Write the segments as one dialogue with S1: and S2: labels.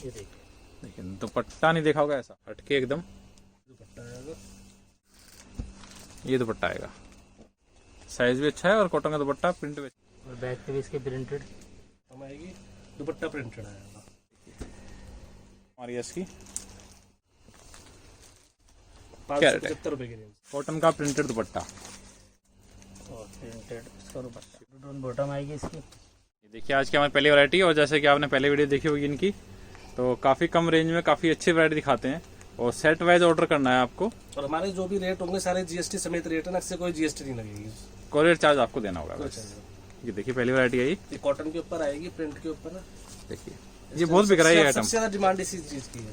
S1: ये देखिए,
S2: देखिए दुपट्टा नहीं देखा होगा ऐसा हटके एकदम।
S1: दुपट्टा आएगा,
S2: ये दुपट्टा आएगा, साइज भी अच्छा है और कॉटन का दुपट्टा प्रिंट भी।
S1: और बैक पे भी इसके प्रिंटेड हम आएगी, दुपट्टा प्रिंटेड आएगा
S2: हमारी इसकी
S1: ₹575 की रेंज।
S2: कॉटन का प्रिंटेड दुपट्टा।
S1: और प्रिंटेड इसका दुपट्टा बॉटम आएगी इसकी।
S2: ये देखिए आज की हमारी पहली वैरायटी, और जैसे कि आपने पहले वीडियो देखी होगी इनकी, तो काफ़ी कम रेंज में काफ़ी अच्छी वैरायटी दिखाते हैं, और सेट वाइज ऑर्डर करना है आपको।
S1: और हमारे जो भी रेट होंगे सारे जीएसटी समेत रेट है ना, इससे कोई जीएसटी नहीं लगेगी,
S2: कोरियर चार्ज आपको देना होगा
S1: कोई
S2: बस।
S1: चार्ज।
S2: ये देखिए पहली वैरायटी आई,
S1: ये कॉटन के ऊपर आएगी, प्रिंट के ऊपर ना।
S2: देखिए ये बहुत बिक रहा है ये आइटम।
S1: सबसे ज्यादा डिमांड इसी चीज की है।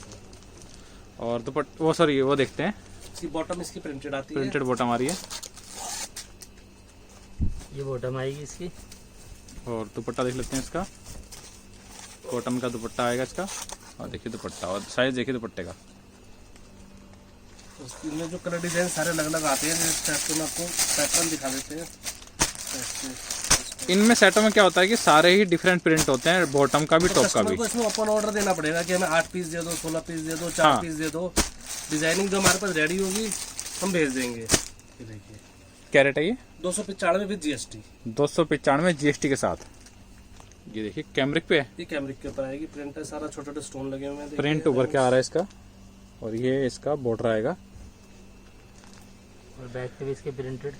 S2: और दुपट्टा वो सॉरी वो देखते हैं,
S1: इसकी बॉटम इसकी प्रिंटेड आती है,
S2: प्रिंटेड बॉटम आ रही है।
S1: ये बॉटम आएगी इसकी।
S2: और दुपट्टा देख लेते हैं इसका, कॉटन का दुपट्टा आएगा इसका। और देखिए दुपट्टा, और साइज देखिए दुपट्टे का।
S1: इसमें जो कलर डिजाइन सारे अलग अलग आते हैं, तो मैं आपको पैटर्न दिखा देते हैं।
S2: इनमें सेटों में क्या होता है कि सारे ही डिफरेंट प्रिंट होते हैं, बॉटम का भी, टॉप का भी।
S1: इसमें ओपन ऑर्डर देना पड़ेगा कि हमें 8 पीस दे दो, 16 पीस दे दो, 4
S2: हाँ।
S1: पीस दे दो। डिजाइनिंग जो हमारे पास रेडी होगी हम भेज देंगे। ये देखिए
S2: क्या रेट है ये?
S1: 295 विद जीएसटी।
S2: 295 जीएसटी के साथ। ये देखिए कैमरिक पे है,
S1: ये कैमरिक के ऊपर आएगी, प्रिंट है सारा, छोटे छोटे स्टोन लगे हुए हैं।
S2: प्रिंट उभर के आ रहा है इसका। और ये इसका बॉर्डर आएगा,
S1: और बैक पे भी इसके प्रिंटेड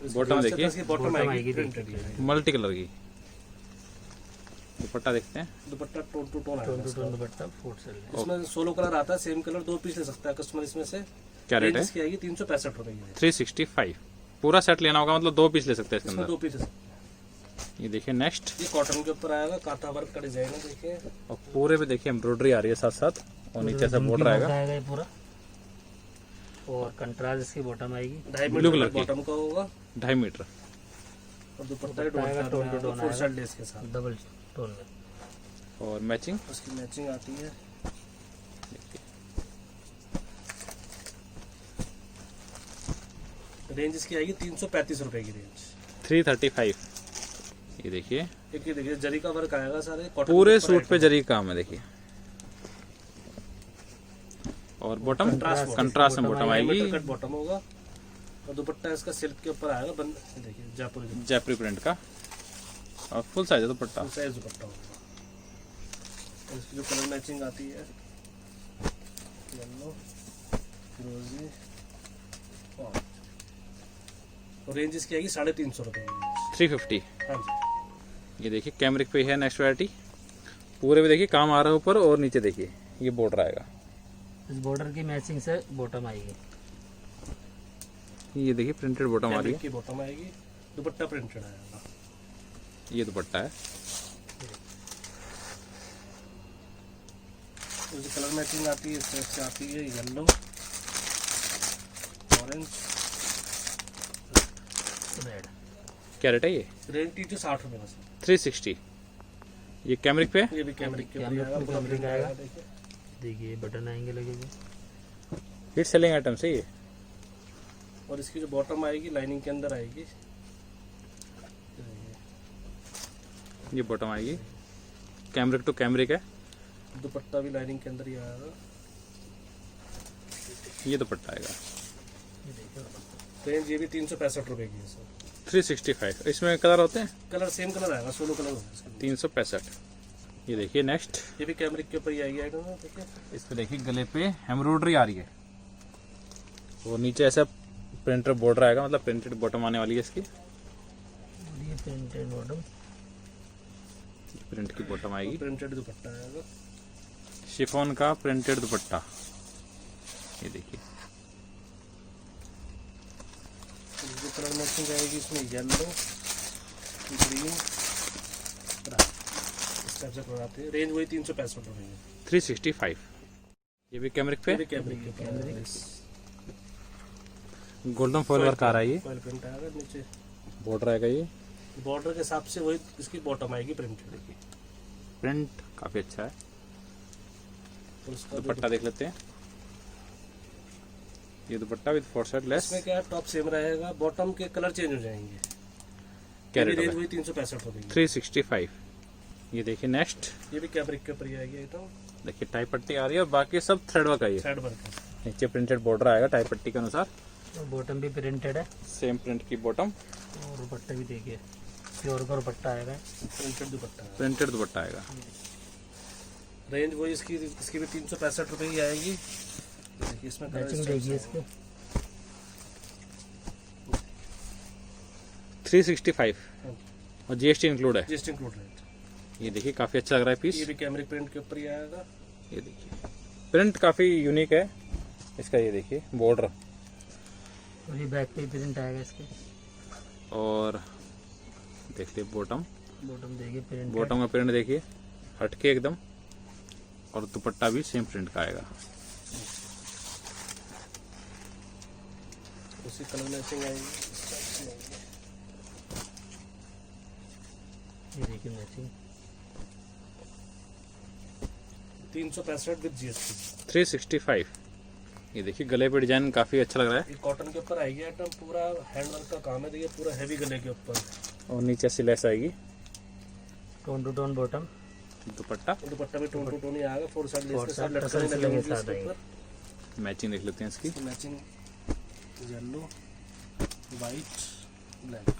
S2: बॉटम देखिए
S1: बॉटम आएगी प्रिंटेड।
S2: मल्टी कलर की। दुपट्टा देखते हैं,
S1: दुपट्टा टोन टू टोन आएगा इसका।
S3: दुपट्टा फूट सेल
S1: इसमें 16 कलर आता है, सेम कलर 2 पीस ले सकता है कस्टमर इसमें से।
S2: क्या रेट है?
S1: इसकी आएगी 365 रुपए की।
S2: 365। पूरा सेट लेना होगा मतलब 2 पीस ले सकते हैं इसके
S1: इसमें
S2: अंदर।
S1: 2 पीस।
S2: ये देखिए नेक्स्ट,
S1: ये कॉटन के ऊपर आएगा, कांथा वर्क का डिजाइन है देखिए।
S2: और पूरे पे देखिए एम्ब्रॉयडरी आ रही है साथ साथ, और नीचे से बॉर्डर आएगा।
S3: ये पूरा। और कंट्रास्ट इसकी बॉटम आएगी,
S1: 2.5
S2: ब्लू
S1: मीटर
S2: कलर की।
S1: बॉटम का होगा।
S2: 2.5 मीटर।
S1: और दुपट्टा
S3: आएगा, टोन टू टोन
S1: फुल
S3: आएगा।
S1: शर्ट लेस के साथ।
S3: डबल टोन में।
S2: और मैचिंग
S1: उसकी मैचिंग आती है। रेंज इसकी आएगी 335 रुपए की रेंज।
S2: 335। ये देखिए
S1: एक ये देखिए जरी का वर्क आएगा सारे कॉटन
S2: पूरे सूट पे जरी काम है देखिए। और बॉटम कंट्रास्ट में बॉटम आएगी,
S1: कट बॉटम होगा। और दुपट्टा इसका सिल्क के ऊपर आएगा, बंद देखिए जयपुरी
S2: जयपुरी प्रिंट का, और फुल साइज है दुपट्टा।
S1: साइज दुपट्टा होगा। और इसकी जो कलर मैचिंग आती है, येलो, फिरोजी, और रेंज इसकी आएगी 350 रुपए की।
S2: 350।
S1: हाँ जी।
S2: ये देखिए कैमरिक पे है नेक्स्ट वैरायटी। पूरे पे देखिए काम आ रहा है ऊपर, और नीचे देखिए ये बॉर्डर आएगा।
S3: इस बॉर्डर की मैचिंग से बॉटम आएगी।
S2: ये देखिए प्रिंटेड बॉटम आ रही
S1: फैब्रिक की बॉटम आएगी, दुपट्टा प्रिंटेड आएगा।
S2: है। ये दुपट्टा है।
S1: उसकी कलर मैचिंग आती है, इससे आती है येलो, ऑरेंज,
S3: रेड।
S2: क्या रेट है ये?
S1: रेंज 360 रुपए बस।
S2: 360। ये कैमरिक पे है।
S1: ये भी कैमरिक के ऊपर
S3: कैमरिक
S1: आएगा,
S3: पे
S1: पूरा
S3: कैमरिक
S1: print
S3: आएगा।
S1: देखिए।
S3: देखिए बटन आएंगे लगे हुए।
S2: हिट सेलिंग आइटम से ये।
S1: और इसकी जो बॉटम आएगी लाइनिंग के अंदर आएगी।
S2: ये बॉटम आएगी, कैमरिक टू कैमरिक है।
S1: दुपट्टा भी लाइनिंग के अंदर ही आएगा।
S2: ये दुपट्टा आएगा।
S1: रेंज ये भी 365 रुपए की है सर।
S2: 365। इसमें कलर होते हैं
S1: कलर सेम कलर आएगा, 16 कलर होगा इसके अंदर।
S2: 365। ये देखिए नेक्स्ट,
S1: ये भी कैमरिक के ऊपर ही आएगी आइटम है, देखिए।
S2: इस पे देखिए गले पे एम्ब्रॉयडरी आ रही है, और नीचे ऐसा प्रिंटेड बॉर्डर आएगा, मतलब प्रिंटेड बॉटम आने वाली है इसकी।
S3: ये प्रिंटेड बॉटम,
S2: प्रिंट की बॉटम आएगी।
S1: प्रिंटेड दुपट्टा आएगा।
S2: शिफॉन का प्रिंटेड दुपट्टा। ये देखिए
S1: जो कलर मैचिंग आएगी इसमें येलो, ग्रीन, इस टाइप से कलर आते हैं। रेंज वही 365 रुपए की।
S2: 365। ये भी कैमरिक पे
S1: ये भी कैमरिक के ऊपर आएगा।
S2: गोल्डन फॉइल वर्क आ रहा है। ये
S1: फॉइल प्रिंट आएगा, नीचे
S2: बॉर्डर आएगा। ये
S1: बॉर्डर के हिसाब से वही इसकी बॉटम आएगी प्रिंटेड की।
S2: प्रिंट काफी अच्छा है।
S1: और उसका
S2: दुपट्टा देख लेते हैं। ये दुपट्टा विद 4 साइड लेस।
S1: इसमें क्या है, टॉप सेम रहेगा, बॉटम के कलर चेंज हो जाएंगे।
S2: क्या
S1: ये
S2: रेट
S1: रेंज
S2: है?
S1: वही 365 रुपए की।
S2: 365। ये देखिए नेक्स्ट,
S1: ये भी कैमरिक के ऊपर ही आएगी आइटम।
S2: देखिए टाई पट्टी आ रही है और बाकी सब थ्रेड वर्क आई है।
S1: थ्रेड वर्क है।
S2: नीचे प्रिंटेड बॉर्डर आएगा टाई पट्टी के अनुसार,
S3: बॉटम भी प्रिंटेड है
S2: सेम प्रिंट की बॉटम,
S3: और दुपट्टा भी देखिए प्योर का दुपट्टा आएगा।
S1: प्रिंटेड दुपट्टा है।
S2: प्रिंटेड दुपट्टा आएगा।
S1: रेंज वही इसकी भी 365 रुपये की आएगी। देखिए इसमें कलर
S3: मैचिंग
S1: स्टाइल्स
S3: देखिए
S1: हैं।
S3: इसके
S2: 365 और जीएसटी इंक्लूड है।
S1: जीएसटी इंक्लूड है।
S2: ये देखिए काफी अच्छा लग रहा है पीस।
S1: ये भी कैमरिक प्रिंट के ऊपर ही आएगा।
S2: ये देखिए प्रिंट काफी यूनिक है इसका। ये देखिए बॉर्डर
S3: और ये बैक पे प्रिंट आएगा इसके।
S2: और देखिए बॉटम,
S3: बॉटम देखिए प्रिंट।
S2: बॉटम का प्रिंट देखिए हटके एकदम, और दुपट्टा भी सेम प्रिंट का आएगा।
S1: उसी कलर मैचिंग आएगी। इस टाइप से आएगी।
S3: ये देखिए मैचिंग
S1: 365 विद जीएसटी।
S2: 365। ये देखिए गले पे डिजाइन काफी अच्छा लग रहा है।
S1: ये कॉटन के ऊपर आएगी आइटम, पूरा हैंडवर्क का काम है। देखिए पूरा हैवी गले के ऊपर।
S2: और नीचे से लेस आएगी।
S3: Tone to tone bottom.
S2: Dupatta
S1: dupatta भी टोन टू टोन ही आएगा। 4 साइड लेस
S3: फोर
S1: के साथ
S3: साइड
S1: लटकने
S3: टसल
S1: लगेंगे
S3: के साथ
S1: इसके ऊपर।
S2: मैचिंग देख लेते हैं इसकी।
S1: इसकी मैचिंग येलो, वाइट, ब्लैक।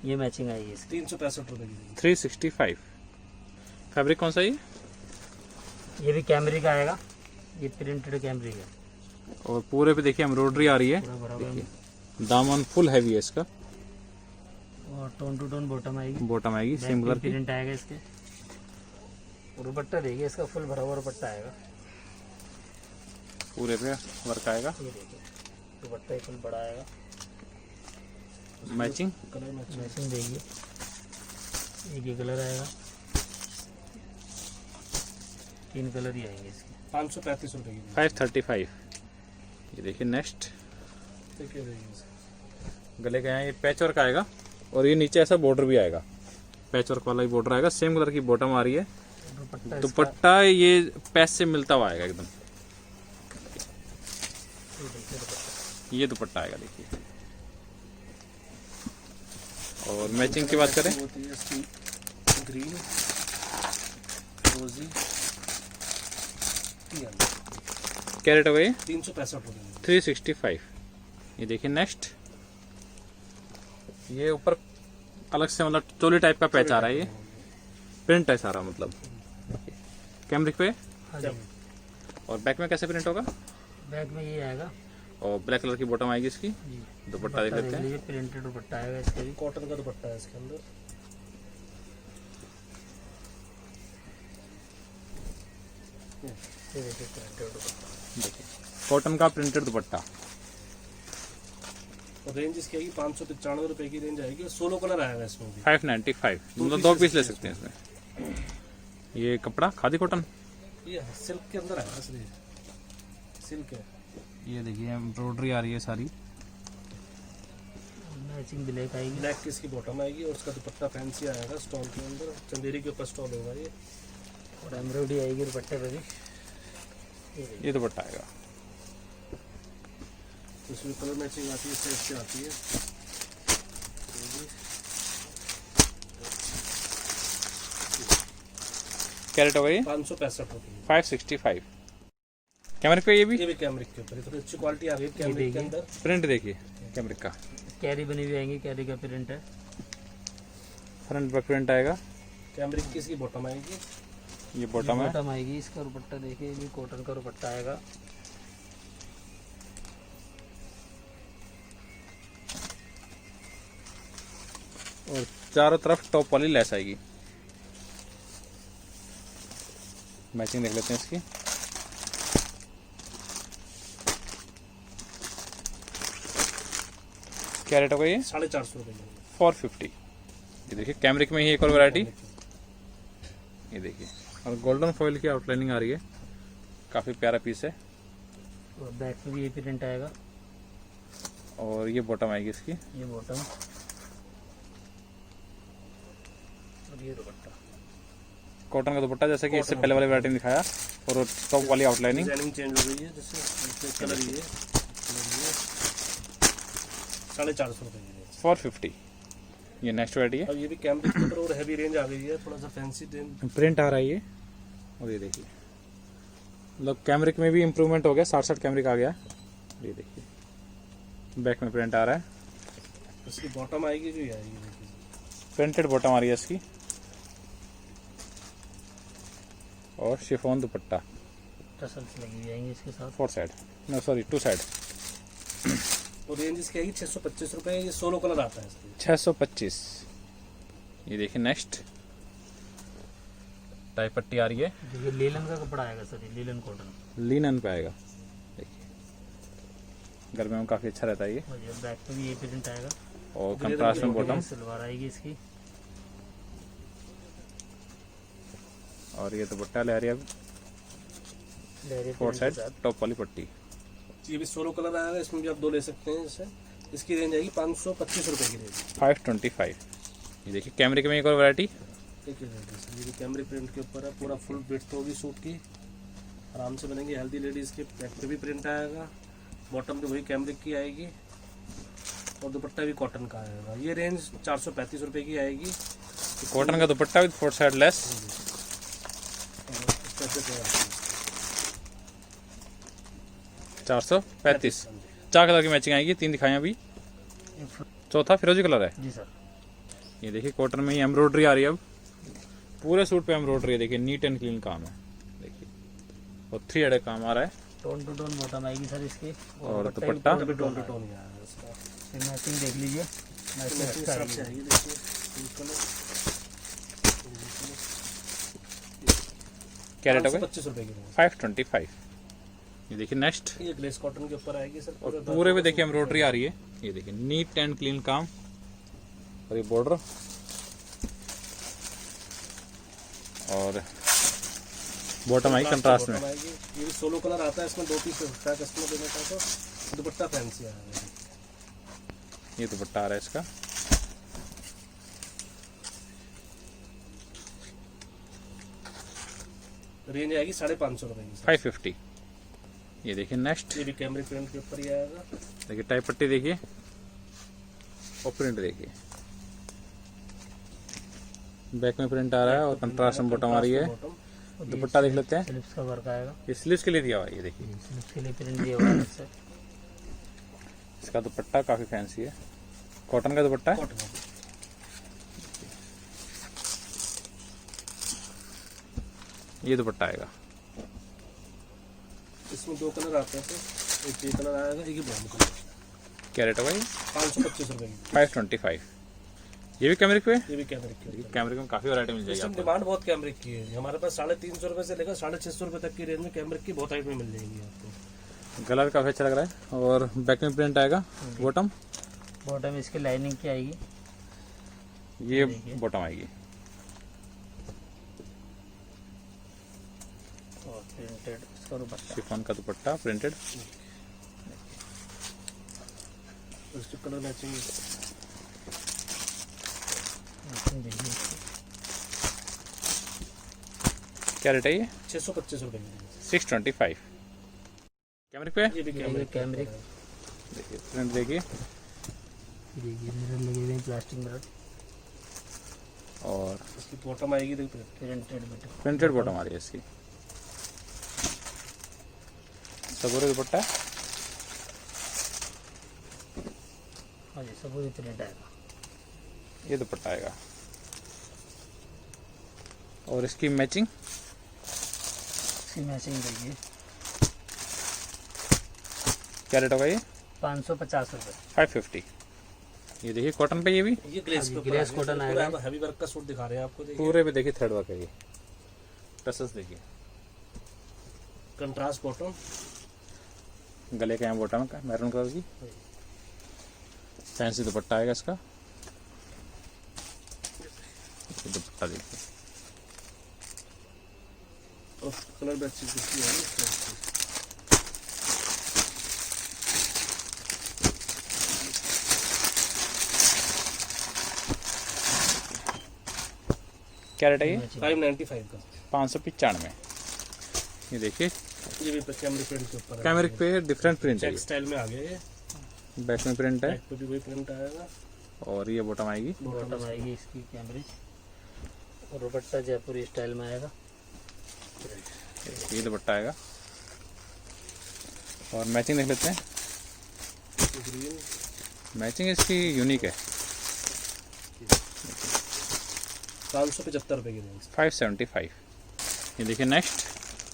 S3: ये मैचिंग आएगी इसकी।
S1: 365 रुपये की।
S2: 365। फैब्रिक कौन सा है
S3: ये भी कैमरिक आएगा। ये प्रिंटेड कैमरिक है।
S2: और पूरे पे देखिए एम्ब्रॉयडरी आ रही है।
S3: पूरा भरा हुआ है।
S2: देखिए दामन फुल हैवी है इसका।
S3: और टोन टू टोन बॉटम आएगी।
S2: बॉटम आएगी सेम कलर की।
S3: प्रिंट आएगा इसके। और दुपट्टा देखिए इसका फुल भरा हुआ दुपट्टा आएगा।
S2: पूरे पे वर्क आएगा।
S3: ये देखिए दुपट्टा फुल बड़ा आएगा।
S2: Matching
S1: colour matching.
S3: मैचिंग देखिए एक ही कलर आएगा। 3 कलर ही आएंगे इसके।
S1: 535 रुपये की।
S2: 535। ये देखिए नेक्स्ट,
S1: देखिए देखिए।
S2: गले का यहाँ ये पैच वर्क आएगा और ये नीचे ऐसा बॉर्डर भी आएगा। पैच वर्क वाला ही बॉर्डर आएगा। सेम कलर की बॉटम आ रही है।
S3: दुपट्टा
S2: दुपट्टा ये पैच से मिलता हुआ आएगा एकदम। ये दुपट्टा आएगा देखिए। और मैचिंग की बात करें,
S1: होती है इसकी ग्रीन, रोजी,
S2: क्या रेट होगा ये?
S1: 365 रुपये।
S2: 365। ये देखिए नेक्स्ट, ये ऊपर अलग से मतलब चोली टाइप का पैच आ रहा है। ये प्रिंट है सारा मतलब कैमरिक पे।
S3: हाँ जी।
S2: और बैक में कैसे प्रिंट होगा?
S3: बैग में ये आएगा
S2: और ब्लैक कलर की बॉटम आएगी इसकी।
S3: जी।
S2: दुपट्टा देख लेते हैं।
S3: प्रिंटेड दुपट्टा आएगा इसका भी।
S1: कॉटन का दुपट्टा है इसके अंदर।
S3: ये देखिए प्रिंटेड दुपट्टा।
S2: देखिए कॉटन का प्रिंटेड दुपट्टा।
S1: और रेंज इसकी आएगी 595 रुपये की रेंज आएगी। और 16 कलर आएगा इसमें भी।
S2: 595, मतलब 2 पीस ले सकते हैं इसमें। ये कपड़ा खादी कॉटन,
S1: ये सिल्क के अंदर आएगा सर। ये सिल्क है।
S2: ये देखिए एम्ब्रॉयडरी आ रही है सारी।
S3: मैचिंग ब्लैक आएगी।
S1: ब्लैक की इसकी बॉटम आएगी और उसका दुपट्टा फैंसी आएगा स्टॉल के अंदर। चंदेरी के ऊपर स्टॉल होगा ये।
S3: और एम्ब्रॉयडरी आएगी दुपट्टे पे भी।
S2: ये दुपट्टा आएगा।
S1: उसमें कलर मैचिंग आती है, इस टाइप से आती है।
S2: क्या रेट होगा ये?
S1: 565 रुपये।
S2: 565। कैमरिक पे ये भी
S1: ये भी कैमरिक के ऊपर। थोड़ी अच्छी क्वालिटी आ रही है कैमरिक के अंदर।
S2: प्रिंट देखिए कैमरिक का।
S3: कैरी बनी हुई आएंगी। कैरी का प्रिंट है।
S2: फ्रंट बैक प्रिंट आएगा।
S1: कैमरिक की इसकी बॉटम आएगी।
S2: ये बॉटम है।
S3: बॉटम आएगी। इसका दुपट्टा देखिए, ये कॉटन का दुपट्टा आएगा।
S2: और चारों तरफ टॉप वाली लेस आएगी। मैचिंग देख लेते हैं इसकी। क्या रेट होगा ये?
S1: 450 रुपये की।
S2: 450। ये देखिए कैमरिक में ही एक और वैरायटी। ये देखिए और गोल्डन फॉइल की आउटलाइनिंग आ रही है। काफी प्यारा पीस है।
S3: और बैक में भी ये प्रिंट आएगा।
S2: और ये बॉटम आएगी इसकी।
S3: ये बॉटम और ये दुपट्टा।
S2: कॉटन का दुपट्टा जैसे कि इससे पहले वाली वैरायटी में दिखाया। और टॉप वाली आउटलाइनिंग।
S1: डिजाइनिंग चेंज हो गई है। जैसे कलर ये 450 रुपये की।
S2: 450। ये नेक्स्ट वैरायटी है।
S1: अब ये भी कैमरिक के ऊपर और हैवी रेंज आ गई है, थोड़ा सा फैंसी रेंज।
S2: प्रिंट आ रहा है ये, और ये देखिए मतलब कैमरिक में भी इम्प्रूवमेंट हो गया, 60 कैमरिक आ गया। ये देखिए बैक में प्रिंट आ रहा है,
S1: इसकी बॉटम आएगी जो ये आएगी, देखिए
S2: प्रिंटेड बॉटम आ रही है इसकी, और शिफॉन दुपट्टा,
S3: टसल्स लगी हुई आएंगे इसके साथ।
S2: 4 साइड, नो सॉरी 2 साइड।
S1: और रेंज इसकी आएगी 625 रुपये। ये 16 कलर आता है इसमें।
S2: 625। ये देखिए नेक्स्ट टाई पट्टी आ रही है,
S3: देखिए लीलन का कपड़ा आएगा सर, ये लीलन कॉटन।
S2: लिनन पे आएगा। देखिए गर्मियों में काफ़ी अच्छा रहता है ये,
S3: और ये बैक पे भी ये प्रिंट आएगा,
S2: और कंट्रास्ट में बॉटम,
S3: सलवार आएगी इसकी।
S2: और ये दुपट्टा ले रही है
S3: लहरी
S2: 4 साइड टॉप वाली पट्टी।
S1: ये भी 16 कलर आएगा, इसमें भी आप 2 ले सकते हैं जैसे। इसकी रेंज आएगी 525 रुपये की रेंज।
S2: 525। ये देखिए कैमरिक में एक और वैरायटी,
S1: देखिए ये भी कैमरिक प्रिंट के ऊपर है, पूरा फुल विड्थ होगी सूट की, आराम से बनेंगे हेल्दी लेडीज के। बैक पे भी प्रिंट आएगा, बॉटम पे वही कैमरिक की आएगी, और दुपट्टा भी कॉटन का आएगा। ये रेंज 435 रुपये की आएगी।
S2: कॉटन का दुपट्टा विद 4 साइड लेस। 435। 4 कलर की मैचिंग आएगी, 3 दिखाएं अभी, चौथा फिरोजी कलर है।
S3: जी सर।
S2: ये देखिए कॉटन में ही एम्ब्रॉयडरी आ रही है, अब पूरे सूट पे एम्ब्रॉयडरी है। देखिए नीट एंड क्लीन काम है, देखिए, और 3 एडे काम आ रहा है।
S3: टोन टू टोन बॉटम आएगी सर इसकी,
S2: और दुपट्टा
S1: टोन टू टोन ही आएगा इसका।
S3: मैचिंग देख लीजिए, मैचिंग
S1: इस
S3: अच्छा
S1: हिसाब से
S3: आएगी।
S1: आएगी, देखिए पिंक कलर।
S2: क्या रेट होगा?
S1: 25 रुपये की रेंज।
S2: 525। ये देखिए नेक्स्ट,
S1: ये ग्लेस कॉटन के ऊपर आएगी सर।
S2: और पूरे पे देखिए एम्ब्रॉयडरी आ रही है। ये देखिए नीट एंड क्लीन काम, और ये बॉर्डर, और बॉटम आई कंट्रास्ट में।
S1: आएगी। ये भी 16 कलर आता है, इसमें 2 पीस होता है कस्टमर देने का। तो दुपट्टा फैंसी आएगा।
S2: ये दुपट्टा आ रहा है इसका,
S1: रेंज आएगी 550 रुपये की।
S2: 550। ये देखिए नेक्स्ट,
S1: ये भी कैमरिक प्रिंट के ऊपर ही आएगा।
S2: देखिए टाई पट्टी देखिए, और प्रिंट देखिए, बैक में प्रिंट आ रहा है, और कंट्रास्ट में बॉटम आ रही है। दुपट्टा देख लेते हैं,
S3: स्लिप्स का वर्क आएगा,
S2: ये स्लीव्स के लिए दिया हुआ है। ये देखिए
S3: स्लिप्स के लिए प्रिंट दिया हुआ है सर।
S2: इसका दुपट्टा काफी फैंसी है, कॉटन का दुपट्टा है।
S1: कॉटन।
S2: ये दुपट्टा आएगा,
S1: इसमें 2 कलर आते हैं सर। एक ये कलर आएगा, एक ही ब्राउन कलर।
S2: क्या रेट होगा ये?
S1: 525 रुपये की।
S2: 525। ये भी कैमरिक पे,
S1: ये भी कैमरिक की।
S2: कैमरिक में काफी वैरायटी मिल जाएगी
S1: इस टाइम
S2: आपको।
S1: डिमांड बहुत कैमरिक की है हमारे पास। 350 रुपये से लेकर 650 रुपये तक की रेंज में कैमरिक की बहुत आइटमें मिल जाएंगी आपको।
S2: कलर काफी अच्छा लग रहा है, और बैक में प्रिंट आएगा। बॉटम,
S3: बॉटम इसकी लाइनिंग की आएगी,
S2: ये बॉटम आएगी।
S3: और प्रिंटेड इसका दुपट्टा।
S2: शिफॉन का दुपट्टा प्रिंटेड।
S1: उसकी कलर मैचिंग
S3: देखिए
S2: क्या रेट है ये?
S1: 625 रुपये की।
S2: 625। कैमरिक पे
S1: ये भी
S3: कैमरिक
S2: देखिए, प्रिंट देखिए,
S3: देखिए मिरर लगे हुए हैं, प्लास्टिक मिरर।
S2: और
S1: इसकी बॉटम आएगी, देखिए
S2: प्रिंटेड बॉटम आ रही है इसकी। सबूरी दुपट्टा,
S3: हाँ जी सब पूरी प्रिंट आएगा।
S2: ये दुपट्टा आएगा, और इसकी मैचिंग,
S3: इसकी मैचिंग देखिए।
S2: क्या रेट होगा ये?
S3: 550 रुपये।
S2: 550। ये देखिए कॉटन पे, ये भी
S1: ये ग्लेस
S3: हाँ जी, ग्लेस कॉटन आएगा।
S1: हैवी वर्क का सूट दिखा रहे हैं आपको। देखिए
S2: पूरे पे देखिए थ्रेड वर्क है। ये टसल्स देखिए,
S1: कंट्रास्ट बॉटम।
S2: गले का यहाँ बॉटम का मैरून कलर की, फैंसी दुपट्टा आएगा इसका। ये दुपट्टा देखिए,
S1: और कलर भी अच्छी दिखती है।
S2: क्या रेट है ये?
S1: 595 का।
S2: 595। ये देखिए
S1: ये भी कैमरिक प्रिंट के ऊपर है।
S2: कैमरिक पे डिफरेंट प्रिंट है।
S1: चेक स्टाइल में आ गया ये।
S2: बैक में प्रिंट है,
S1: बैक पे भी वही प्रिंट आएगा।
S2: और ये बॉटम आएगी,
S3: बॉटम आएगी इसकी कैम्ब्रिज, और दुपट्टा जयपुरी स्टाइल में आएगा।
S2: ये दुपट्टा आएगा। और मैचिंग देख लेते हैं।
S1: ग्रीन
S2: मैचिंग इसकी यूनिक है।
S1: 575 रुपये की रेंज।
S2: 575। ये देखिए नेक्स्ट,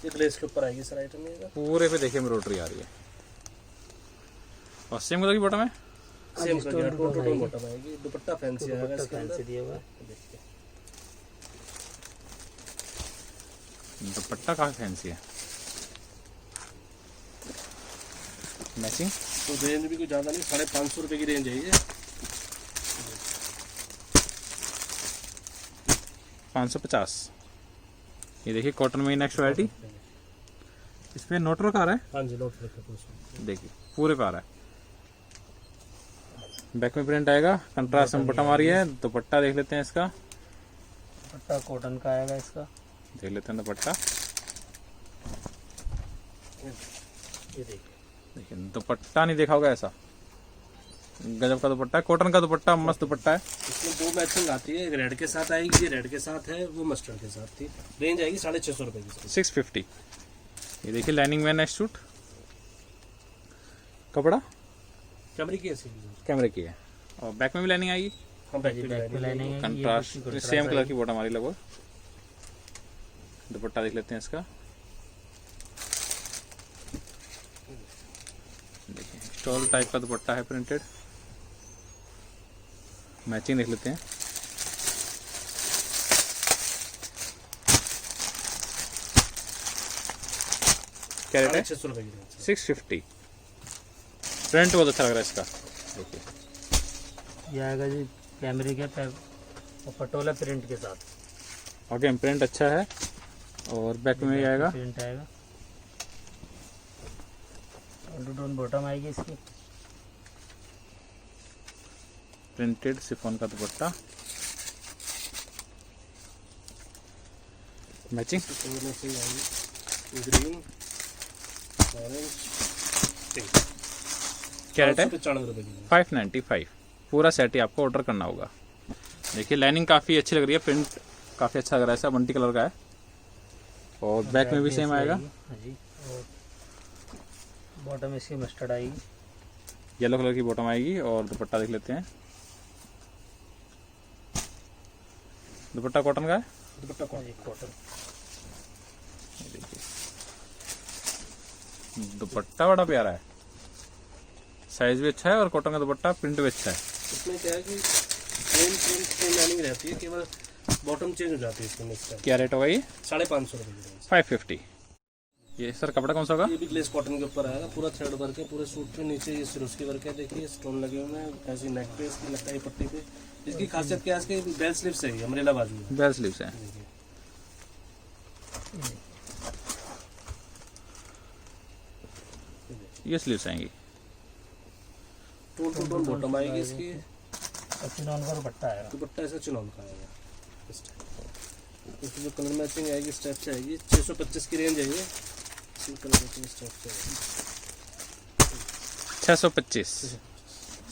S1: ये ग्लेस के ऊपर आएगी सर आइटम ये।
S2: पूरे पे देखिए एम्ब्रॉयडरी आ रही है और सेम कलर की बॉटम है।
S1: सेम कलर टोन बॉटम आएगी। दुपट्टा फैंसी आएगा
S3: दुपट्टा
S1: इसके अंदर।
S3: फैंसी दिया हुआ है।
S1: देखिए
S2: दुपट्टा काफी फैंसी है। मैचिंग
S1: तो रेंज भी कुछ ज़्यादा नहीं, 550 रुपये की रेंज है ये।
S2: 550। ये देखिए कॉटन में नेक्स्ट वैरायटी। इसमें नोटवर्क आ रहा है,
S1: हाँ जी, नोट रखा
S2: देखिए पूरे पे आ रहा है। बैक में प्रिंट आएगा, कंट्रास्ट में बॉटम आ रही है। दुपट्टा देख लेते हैं इसका,
S3: दुपट्टा कॉटन का आएगा इसका।
S2: देख लेते हैं दुपट्टा।
S3: ये देखिए
S2: देखिए दुपट्टा नहीं देखा होगा ऐसा, गजब का दुपट्टा है। कॉटन का दुपट्टा, मस्त दुपट्टा है।
S1: इसमें 2 मैचिंग आती है, एक रेड के साथ आएगी, ये रेड के साथ है, वो मस्टर्ड के साथ थी। रेंज आएगी 650 रुपये की।
S2: 650। ये देखिए लाइनिंग में नेक्स्ट सूट, कपड़ा
S1: कैमरे की ऐसी
S2: कैमरे की है और बैक में भी लाइनिंग आएगी।
S1: हम
S3: बैक पे लाइनिंग है।
S2: कंट्रास्ट सेम कलर की बॉटम आ रही लगभग। दुपट्टा देख लेते हैं इसका, देखिए स्टॉल टाइप का दुपट्टा है प्रिंटेड। मैचिंग देख लेते हैं। क्या रेट है?
S1: 650 रुपये की रेंज।
S2: 650। प्रिंट बहुत अच्छा लग रहा है इसका। देखिए
S3: ये आएगा जी कैमरे के और पटोला प्रिंट के साथ।
S2: ओके, प्रिंट अच्छा है और बैक में भी आएगा।
S3: प्रिंट आएगा और टोन बॉटम आएगी इसकी।
S2: प्रिंटेड शिफॉन का दुपट्टा। Matching
S1: green orange pink.
S2: क्या रेट है?
S1: 95 रुपये की।
S2: 595। पूरा सेट ही आपको ऑर्डर करना होगा। देखिए लाइनिंग काफ़ी अच्छी लग रही है, प्रिंट काफ़ी अच्छा लग रहा है, ऐसा मल्टी कलर का है और बैक में भी सेम आएगा।
S3: हाँ जी, और बॉटम इसकी मस्टर्ड आएगी।
S2: येलो कलर की बॉटम आएगी और दुपट्टा देख लेते हैं। दुपट्टा कॉटन का है।
S1: दुपट्टा
S3: कॉटन।
S2: दुपट्टा बड़ा प्यारा है, साइज भी अच्छा है और कॉटन का दुपट्टा, प्रिंट भी अच्छा है।
S1: इसमें क्या है कि सेम लाइनिंग रहती है, केवल बॉटम चेंज हो जाती है इसमें नेक्स्ट टाइम।
S2: क्या रेट होगा ये?
S1: 550 रुपये की रेंज।
S2: 550। ये सर कपड़ा कौन सा होगा?
S1: ये भी ग्लेस कॉटन के ऊपर आएगा, पूरा थ्रेड वर्क है, पूरे सूट पे नीचे ये सिरोस्की वर्क है। देखिए स्टोन लगे हुए हैं, ऐसी नेक पे इसकी लगता है पट्टी पे। इसकी खासियत क्या है, इसके बेल स्लीव्स है, अमरेला बाजू है।
S2: बेल स्लीव्स है।
S1: देखिए
S2: ये स्लीव्स आएंगी।
S1: टोन टू टोन बॉटम आएगी इसकी।
S3: चिनॉन का दुपट्टा आएगा।
S1: दुपट्टा ऐसा चिनॉन का आएगा। इसकी जो कलर मैचिंग आएगी स्टेप से आएगी। 625 की रेंज है ये। कलर मैचिंग स्टेप से आएगी।
S2: 625।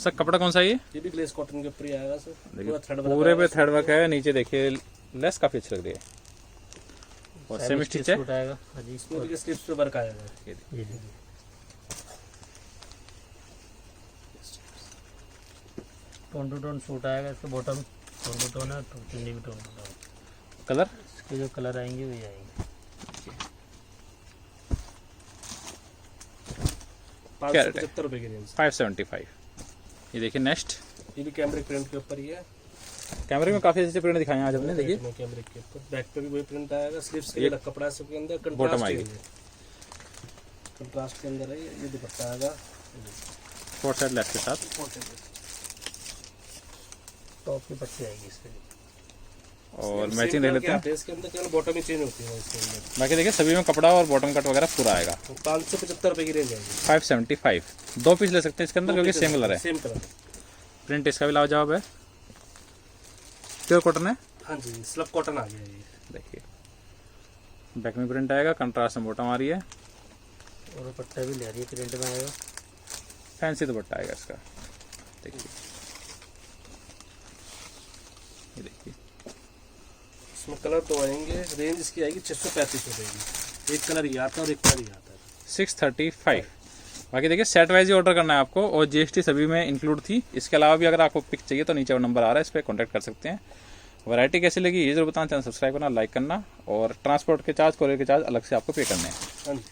S2: सर कपड़ा कौन सा है ये?
S1: ये भी ग्लेस कॉटन के ऊपर ही आएगा सर।
S2: देखिए
S1: थ्रेड
S2: पूरे पे थ्रेड वर्क है। नीचे देखिए लेस काफी अच्छी लग रही है और सेमी स्टिच है।
S3: सूट आएगा। हाँ जी,
S1: इसमें भी स्लीव्स पे वर्क आएगा।
S2: ये देखिए।
S3: ये देखिए टोन टू टोन सूट आएगा। इसका बॉटम टोन टू टोन है, चुन्नी भी टोन टू टोन।
S2: कलर
S3: इसके जो कलर आएंगे वही आएंगे।
S1: 575 रुपये की रेंज।
S2: 575। ये देखिए नेक्स्ट,
S1: ये भी कैमरिक प्रिंट के ऊपर ही है।
S2: कैमरे में काफी अच्छे प्रिंट दिखाए हैं आज हमने। देखिए
S1: कैमरिक के ऊपर बैक पे भी वही प्रिंट आएगा। स्लीव्स के लिए अलग कपड़ा है, सबके अंदर
S2: बॉटम
S1: कंट्रास्ट
S2: आएगी।
S1: कंट्रास्ट के अंदर है ये दुपट्टा आएगा।
S2: 4 साइड लेस के साथ
S3: टॉप की पट्टी आएगी इसके लिए।
S2: और मैचिंग देख लेते हैं।
S1: इसके अंदर केवल बॉटम ही चेंज होती है इसके अंदर।
S2: बाकी देखिए सभी में कपड़ा और बॉटम कट वगैरह पूरा आएगा।
S1: 575 रुपये की रेंज आएगी।
S2: 575। 2 पीस ले सकते हैं इसके अंदर क्योंकि सेम कलर है।
S1: सेम कलर है।
S2: प्रिंट इसका भी लाजवाब है, प्योर कॉटन है।
S1: हाँ जी, स्लब कॉटन आ गया ये।
S2: देखिए बैक में प्रिंट आएगा, कंट्रास्ट में बॉटम आ रही है
S3: और दुपट्टा भी ले रही है, प्रिंट में आएगा।
S2: फैंसी दुपट्टा आएगा इसका। देखिए ये देखिए,
S1: इसमें कलर तो आएंगे, रेंज इसकी आएगी 635 रुपये की। एक कलर ये आता है और एक कलर ये आता है।
S2: 635। बाकी देखिए सेट वाइज ही ऑर्डर करना है आपको, और जीएसटी सभी में इंक्लूड थी। इसके अलावा भी अगर आपको पिक चाहिए तो नीचे नंबर आ रहा है, इस पर कॉन्टैक्ट कर सकते हैं। वैरायटी कैसी लगी ये जरूर बताना, चैनल सब्सक्राइब करना, लाइक करना, और ट्रांसपोर्ट के चार्ज, कोरियर के चार्ज अलग से आपको पे करने हैं।
S1: हाँ जी।